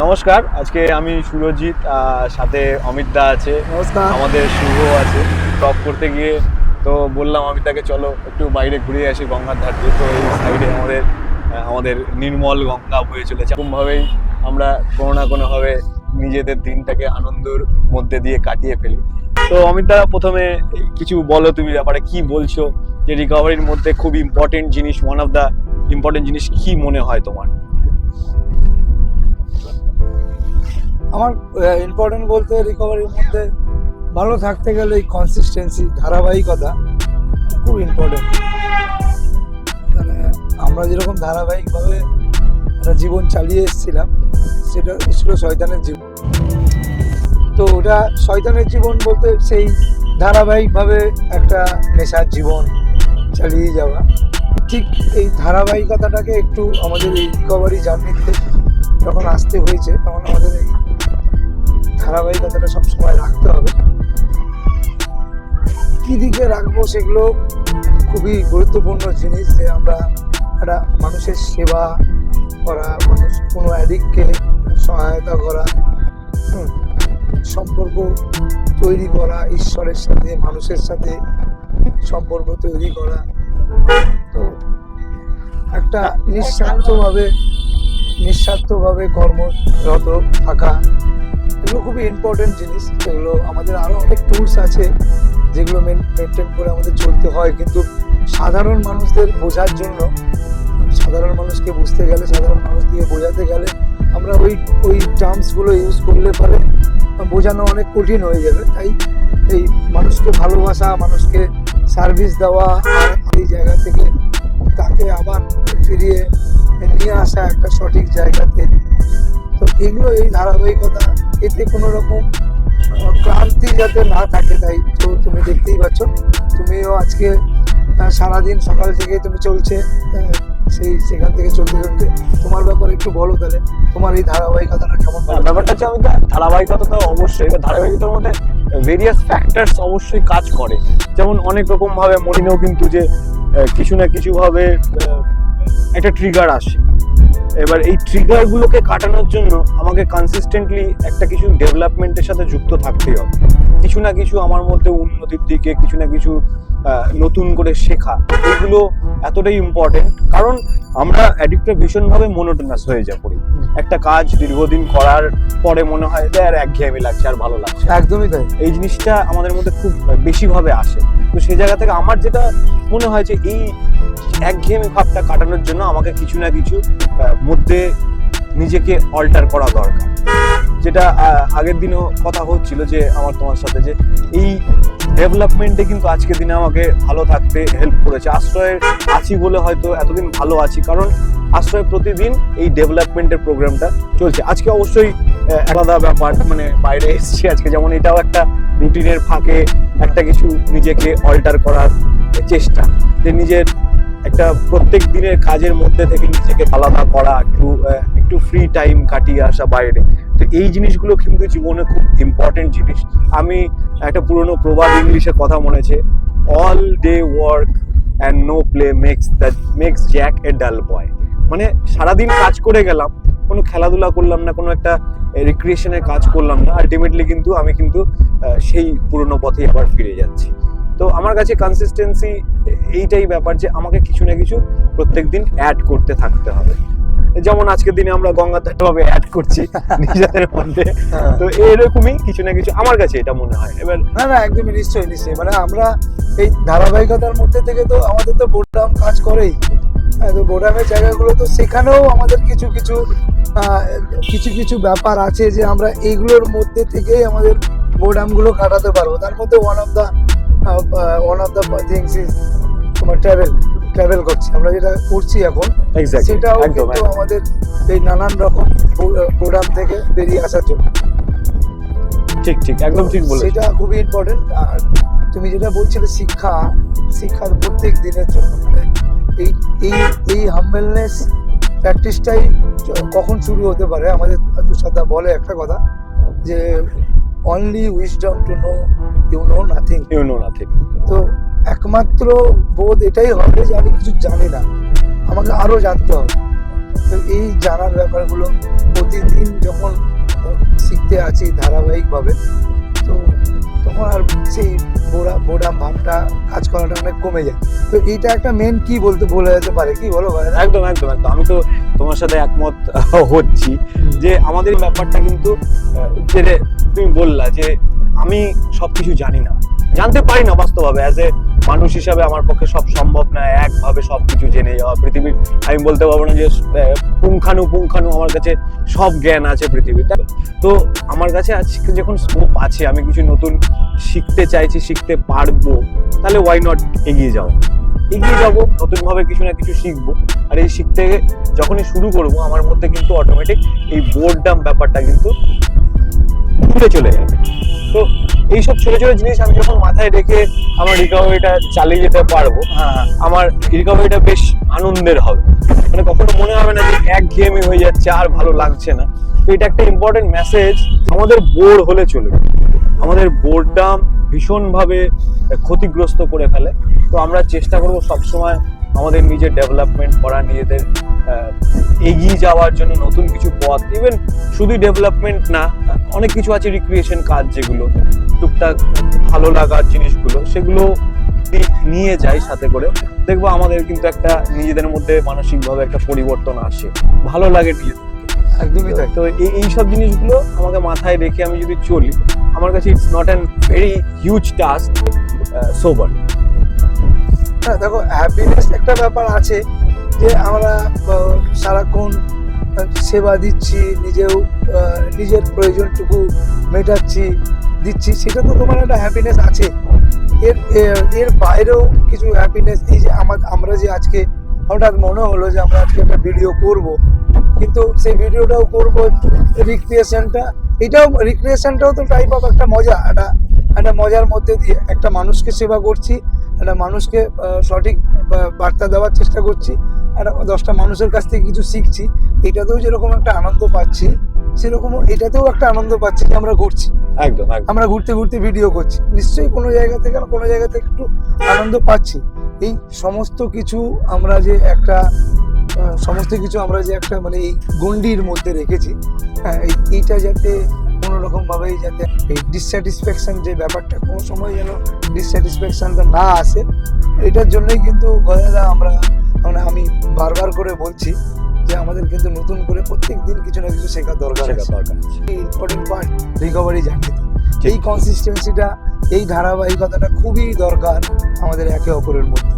নমস্কার, আজকে আমি সুরজিৎ, সাথে অমিত দা আছে, নমস্কার। আমাদের শুভ আছে। টপ করতে গিয়ে তো বললাম অমিতদাকে চলো একটু বাইরে ঘুরে আসি গঙ্গার ধার দিয়ে। তো এই সাইডে আমাদের নির্মল গঙ্গা বয়ে চলেছে। এরকমভাবেই আমরা কোনো না কোনোভাবে নিজেদের দিনটাকে আনন্দের মধ্যে দিয়ে কাটিয়ে ফেলি। তো অমিতদা, প্রথমে কিছু বলো, তুমি ব্যাপারে কি বলছো, যে রিকভারির মধ্যে খুব ইম্পর্টেন্ট জিনিস, ওয়ান অফ দ্য ইম্পর্টেন্ট জিনিস কি মনে হয় তোমার? আমার ইম্পর্টেন্ট বলতে রিকভারির মধ্যে ভালো থাকতে গেলে এই কনসিস্টেন্সি, ধারাবাহিকতা খুব ইম্পর্টেন্ট। মানে আমরা যেরকম ধারাবাহিকভাবে একটা জীবন চালিয়ে এসেছিলাম, সেটা ছিল শয়তানের জীবন। তো ওটা শয়তানের জীবন বলতে সেই ধারাবাহিকভাবে একটা নেশার জীবন চালিয়ে যাওয়া। ঠিক এই ধারাবাহিকতাটাকে একটু আমাদের এই রিকভারি জার্নিতে যখন আসতে হয়েছে, তখন আমাদের এই ধারাবাহিকতাটা সবসময় রাখতে হবে। কী দিকে রাখবো সেগুলো খুবই গুরুত্বপূর্ণ জিনিস, যে আমরা একটা মানুষের সেবা করা, মানুষ কোনো অ্যাডিক্টকে সহায়তা করা, সম্পর্ক তৈরি করা, ঈশ্বরের সাথে মানুষের সাথে সম্পর্ক তৈরি করা, তো একটা নিঃস্বার্থভাবে কর্মরত থাকা, এগুলো খুবই ইম্পর্টেন্ট জিনিস। যেগুলো আমাদের আরও অনেক টুলস আছে যেগুলো মেনটেন করে আমাদের চলতে হয়, কিন্তু সাধারণ মানুষদের বোঝার জন্য, সাধারণ মানুষকে বুঝতে গেলে, সাধারণ মানুষকে বোঝাতে গেলে আমরা ওই টার্মসগুলো ইউজ করলে পরে বোঝানো অনেক কঠিন হয়ে যাবে। তাই এই মানুষকে ভালোবাসা, মানুষকে সার্ভিস দেওয়া, আর এই জায়গা থেকে তাকে আবার ফিরিয়ে নিয়ে আসা একটা সঠিক জায়গাতে, তো এগুলো এই ধারাবাহিকতা, এতে কোনো রকম ক্লান্তি যাতে না থাকে। তাই তো তুমি দেখতেই পাচ্ছ, তুমিও আজকে সারাদিন সকাল থেকে তুমি চলছে, সেখান থেকে চলতে চলতে তোমার ব্যাপারে একটু বলো তাহলে, তোমার এই ধারাবাহিকতাটা কেমন? ব্যাপারটা হচ্ছে, আমি ধারাবাহিকতা তো অবশ্যই, ধারাবাহিকতার মধ্যে ভেরিয়াস ফ্যাক্টরস অবশ্যই কাজ করে। যেমন অনেক রকম ভাবে মরিনেও কিন্তু যে কিছু না কিছু ভাবে একটা ট্রিগার আসে। এবার এই ট্রিগার গুলোকে কাটানোর জন্য আমাকে কনসিস্টেন্টলি একটা কিছু ডেভেলপমেন্টের সাথে যুক্ত থাকতেই হবে। কিছু না কিছু আমার মধ্যে উন্নতির দিকে, কিছু না কিছু নতুন করে শেখা, এগুলো এতটাই ইম্পর্টেন্ট। কারণ আমরা অ্যাডিক্টে ভীষণভাবে মোনোটোনাস হয়ে যা পড়ি। একটা কাজ দীর্ঘদিন করার পরে মনে হয় যে আর একঘেয়েমি লাগছে, আর ভালো লাগছে। একদমই তাই। এই জিনিসটা আমাদের মধ্যে খুব বেশিভাবে আসে। তো সেই জায়গা থেকে আমার যেটা মনে হয় যে এই একঘেয়েমি ভাবটা কাটানোর জন্য আমাকে কিছু না কিছু মধ্যে নিজেকে অল্টার করা দরকার। যেটা আগের দিনও কথা হচ্ছিল যে আমার তোমার সাথে, যে এই ডেভেলপমেন্টে কিন্তু আজকের দিনে আমাকে ভালো থাকতে হেল্প করেছে। আশ্রয়ে আছি বলে হয়তো এতদিন ভালো আছি, কারণ আশ্রয় প্রতিদিন এই ডেভেলপমেন্টের প্রোগ্রামটা চলছে। আজকে অবশ্যই আলাদা ব্যাপার, মানে বাইরে এসেছি আজকে, যেমন এটাও একটা রুটিনের ফাঁকে একটা কিছু নিজেকে অল্টার করার চেষ্টা, যে নিজের একটা প্রত্যেক দিনের কাজের মধ্যে থেকে নিজেকে আলাদা করা, একটু ফ্রি টাইম কাটিয়ে আসা বাইরে। তো এই জিনিসগুলো কিন্তু জীবনে খুব ইম্পর্টেন্ট জিনিস। আমি একটা পুরনো প্রবাদ ইংলিশে কথা মনেছে, all day work and no play makes Jack a dull boy. মানে সারাদিন কাজ করে গেলাম, কোনো খেলাধুলা করলাম না, কোনো একটা রিক্রিয়েশনের কাজ করলাম না, আলটিমেটলি কিন্তু আমি সেই পুরনো পথে আবার ফিরে যাচ্ছি। তো আমার কাছে কনসিস্টেন্সি এইটাই ব্যাপার, যে আমাকে কিছু না কিছু প্রত্যেকদিন অ্যাড করতে থাকতে হবে। যেমন আজকের দিনে আমরা গঙ্গার ধারটা ভাবে অ্যাড করছি নিজেদের মধ্যে। তো এরকমই কিছু না কিছু আমার কাছে এটা মনে হয়। এবার না, একদমই নিশ্চয়ই। মানে আমরা এই ধারাবাহিকতার মধ্যে থেকে তো আমাদের তো বোর্ডাম কাজ করেই, তো বোর্ডামের জায়গাগুলো, তো সেখানেও আমাদের কিছু কিছু ব্যাপার আছে যে আমরা এইগুলোর মধ্যে থেকেই আমাদের বোর্ডামগুলো কাটাতে পারবো। তার মধ্যে one of the things is তোমার ট্রাভেল করছি, আমরা যেটা করছি এখন, সেটাও কিন্তু আমাদের এই নানান রকম প্রোগ্রাম থেকে বেরিয়ে আসার জন্য। ঠিক একদম ঠিক বলেছো, সেটা খুবই ইম্পর্টেন্ট। আর তুমি যেটা বলছিলে শিক্ষার প্রত্যেক দিনের জন্য, মানে এই হাম্বলনেস প্র্যাকটিসটাই কখন শুরু হতে পারে? আমাদের তুষারদা বলে একটা কথা, যে only wisdom to know you know nothing. তো একমাত্র বোধ এটাই হবে যে আমি কিছু জানি না, আমাকে আরো জানতে হবে। তো এই জানার ব্যাপারগুলো প্রতিদিন যখন শিখতে আছি ধারাবাহিকভাবে, তো তখন আর সেই বোরাম ভাবটা কাজ করাটা অনেক কমে যায়। তো এইটা একটা মেন কি বলা যেতে পারে, কি বলো ভাই? একদম একদম একদম, আমি তো তোমার সাথে একমত হচ্ছি যে আমাদের ব্যাপারটা কিন্তু যে তুমি বললা যে আমি সবকিছু জানি না, জানতে পারি না বাস্তবভাবে। অ্যাজ এ মানুষ হিসাবে আমার পক্ষে সব সম্ভব না একভাবে সবকিছু জেনে যাওয়া পৃথিবীর। আমি বলতে পারবো না যে পুঙ্খানু আমার কাছে সব জ্ঞান আছে পৃথিবীর। তো আমার কাছে আজকে যখন স্কোপ আছে, আমি কিছু নতুন শিখতে চাইছি, শিখতে পারবো, তাহলে ওয়াই নট এগিয়ে যাবো, নতুনভাবে কিছু না কিছু শিখবো। আর এই শিখতে যখনই শুরু করবো, আমার মধ্যে কিন্তু অটোমেটিক এই বোরডাম ব্যাপারটা কিন্তু ভুলে চলে যাবে। তো এইসব ছোট ছোট জিনিস আমি যখন মাথায় রেখে আমার রিকভারিটা চালিয়ে যেতে পারবো, আমার রিকভারিটা বেশ আনন্দের হবে। মানে কখনো মনে হবে না যে একঘেয়েমি হয়ে যাচ্ছে, আর ভালো লাগছে না। তো এটা একটা ইম্পর্টেন্ট মেসেজ, আমাদের বোর হলে চলবে। আমাদের বোরডাম ভীষণভাবে ক্ষতিগ্রস্ত করে ফেলে। তো আমরা চেষ্টা করবো সবসময় আমাদের নিজের ডেভেলপমেন্ট করা, নিজেদের এগিয়ে যাওয়ার জন্য নতুন কিছু পথ। ইভেন শুধু ডেভেলপমেন্ট না, অনেক কিছু আছে রিক্রিয়েশন কাজ, যেগুলো টুকটাক ভালো লাগার জিনিসগুলো, সেগুলো নিয়ে যাই সাথে করে। দেখবো আমাদের কিন্তু একটা নিজেদের মধ্যে মানসিকভাবে একটা পরিবর্তন আসে, ভালো লাগে নিজেদের। একদমই তাই। তো এইসব জিনিসগুলো আমাকে মাথায় রেখে আমি যদি চলি, আমার কাছে it's not an very huge task সোবার। হ্যাঁ দেখো, হ্যাপিনেস একটা ব্যাপার আছে যে আমরা সারাক্ষণ সেবা দিচ্ছি, নিজের প্রয়োজনটুকু দিচ্ছি, সেটা তো তোমার একটা হ্যাপিনেস আছে। এর বাইরেও কিছু হ্যাপিনেস, এই যে আমরা যে আজকে হঠাৎ মনে হলো যে আমরা আজকে একটা ভিডিও করব, কিন্তু সেই ভিডিওটাও করব রিক্রিয়েশনটাও তো টাইপ অফ একটা মজা, একটা মজার মধ্যে দিয়ে একটা মানুষকে সেবা করছি, একটা মানুষকে সঠিক বার্তা দেওয়ার চেষ্টা করছি, একটা 10টা মানুষের কাছ থেকে কিছু শিখছি। এটাতেও যেরকম একটা আনন্দ পাচ্ছি, সেরকম এটাতেও একটা আনন্দ পাচ্ছি যে আমরা ঘুরছি, একদম আমরা ঘুরতে ঘুরতে ভিডিও করছি। নিশ্চয়ই কোনো জায়গা থেকে একটু আনন্দ পাচ্ছি। এই সমস্ত কিছু আমরা যে একটা মানে এই গণ্ডির মধ্যে রেখেছি, হ্যাঁ, এইটা যাতে কোনো রকম ভাবেই যাতে এই ডিসস্যাটিসফ্যাকশন যে ব্যাপারটা কোনো সময় যেন ডিসস্যাটিসফ্যাকশনটা না আসে, এটার জন্যই কিন্তু গদাদা আমি বারবার করে বলছি যে আমাদের কিন্তু নতুন করে প্রত্যেক দিন কিছু না কিছু শেখার দরকার আছে। ইম্পর্টেন্ট পার্ট রিকভারি জার্নিতে এই কনসিস্টেন্সিটা, এই ধারাবাহিকতাটা খুবই দরকার আমাদের একে অপরের মধ্যে,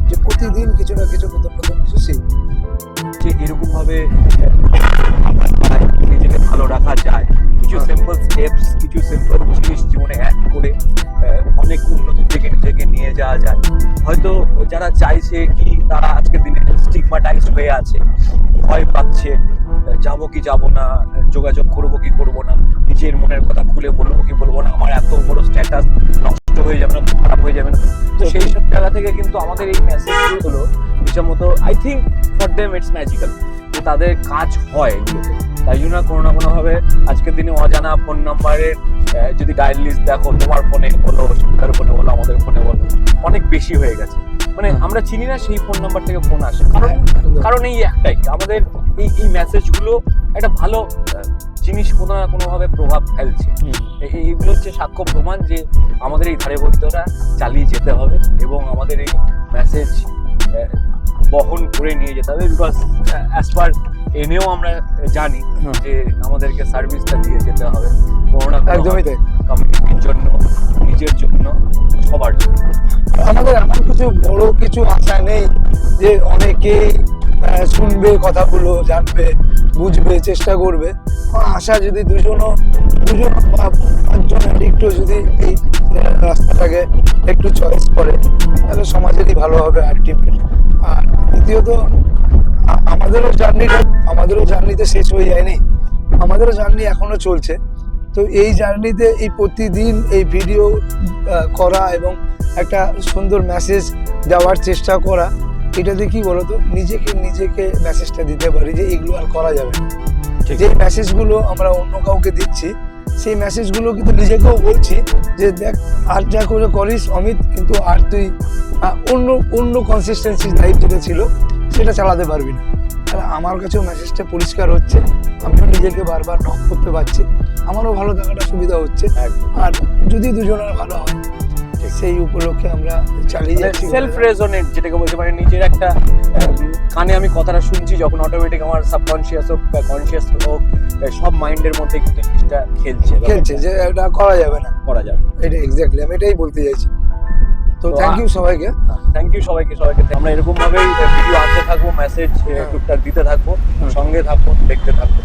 যে প্রতিদিন কিছু না কিছু নতুন কিছু শিখব। যে এরকম ভাবে নিজেকে ভালো রাখা যায়, কিছু সিম্পল স্টেপস, কিছু সিম্পল জিনিস জীবনে অ্যাড করে অনেক উন্নতির দিকে নিজেকে নিয়ে যাওয়া যায়। হয়তো যারা চাইছে কি, তারা আজকের দিনে স্টিগমাটাইজড হয়ে আছে, ভয় পাচ্ছে, যাবো কি যাবো না, যোগাযোগ করবো কি করবো না, নিজের মনের কথা খুলে বলবো কি বলবো না, আমার এত বড় স্ট্যাটাস নষ্ট হয়ে যাবে না, খারাপ হয়ে যাবে না। তো সেই সব জায়গা থেকে কিন্তু আমাদের এই মেসেজগুলো রীতিমতো, I think for them it's magical, যে তাদের কাজ হয় এগুলোতে। তাই জন্য কোনো না কোনোভাবে আজকের দিনে অজানা ফোন নাম্বারের যদি ডায়াল লিস্ট দেখো, তোমার ফোনে বলো, শিক্ষার ফোনে বলো, আমাদের ফোনে বলো, অনেক বেশি হয়ে গেছে। মানে আমরা চিনি না সেই ফোন নাম্বার থেকে ফোন আসে, কারণ এই একটাই, আমাদের এই মেসেজগুলো একটা ভালো জিনিস কোনো না কোনোভাবে প্রভাব ফেলছে। এইগুলো হচ্ছে সাক্ষ্য প্রমাণ যে আমাদের এই ধারাবাহিকতা চালিয়ে যেতে হবে এবং আমাদের এই মেসেজ বহন করে নিয়ে যেতে হবে। বিকজ অ্যাজ পার এনেও আমরা জানি যে আমাদেরকে সার্ভিসটা দিয়ে যেতে হবে কোনো না একদমই তাই, কমিউনিটির জন্য, নিজের জন্য, সবার জন্য। আমাদের এমন কিছু বড় কিছু আশা নেই যে অনেকেই শুনবে কথাগুলো, জানবে, বুঝবে, চেষ্টা করবে। আশা যদি দুজন পাঁচজন একটু যদি এই রাস্তাটাকে একটু চয়েস করে, তাহলে সমাজেরই ভালো হবে আলটিমেট। আর দ্বিতীয়ত আমাদেরও জার্নিতে শেষ হয়ে যায়নি, আমাদেরও জার্নি এখনো চলছে। তো এই জার্নিতে এই প্রতিদিন এই ভিডিও করা এবং একটা সুন্দর মেসেজ দেওয়ার চেষ্টা করা, এটাতে কি বলতো, নিজেকে মেসেজটা দিতে পারি যে এগুলো আর করা যাবে না। যে মেসেজগুলো আমরা অন্য কাউকে দিচ্ছি, সেই মেসেজগুলো কিন্তু নিজেকেও বলছি যে দেখ, আর যা করে করিস অমিত, কিন্তু আর তুই অন্য কনসিস্টেন্সি লাইফ যেটা ছিল সেটা চালাতে পারবি না। তাহলে আমার কাছেও মেসেজটা পরিষ্কার হচ্ছে, আমিও নিজেকে বারবার নক করতে পারছি, আমারও ভালো থাকাটা সুবিধা হচ্ছে। একদম আর যদি দুজনের ভালো হয় সেই উপলক্ষে আমরা চালিয়ে যাচ্ছি। সেলফ রেজোনেট যেটাকে বলছে, মানে নিজের একটা কানে আমি কথাটা শুনছি যখন অটোমেটিক আমার সাবকনশিয়াস হোক বা কনশিয়াস হোক সব মাইন্ডের মধ্যে কিন্তু জিনিসটা খেলছে যে এটা করা যাবে না, করা যাবে। এটা এক্স্যাক্টলি আমি এটাই বলতে চাইছি। তো তো থ্যাংক ইউ সবাইকে। থ্যাংক ইউ সবাইকে। আমরা এরকম ভাবেই ভিডিও আনতে থাকবো, মেসেজ টুকটাক দিতে থাকবো, সঙ্গে থাকবো, দেখতে থাকবো।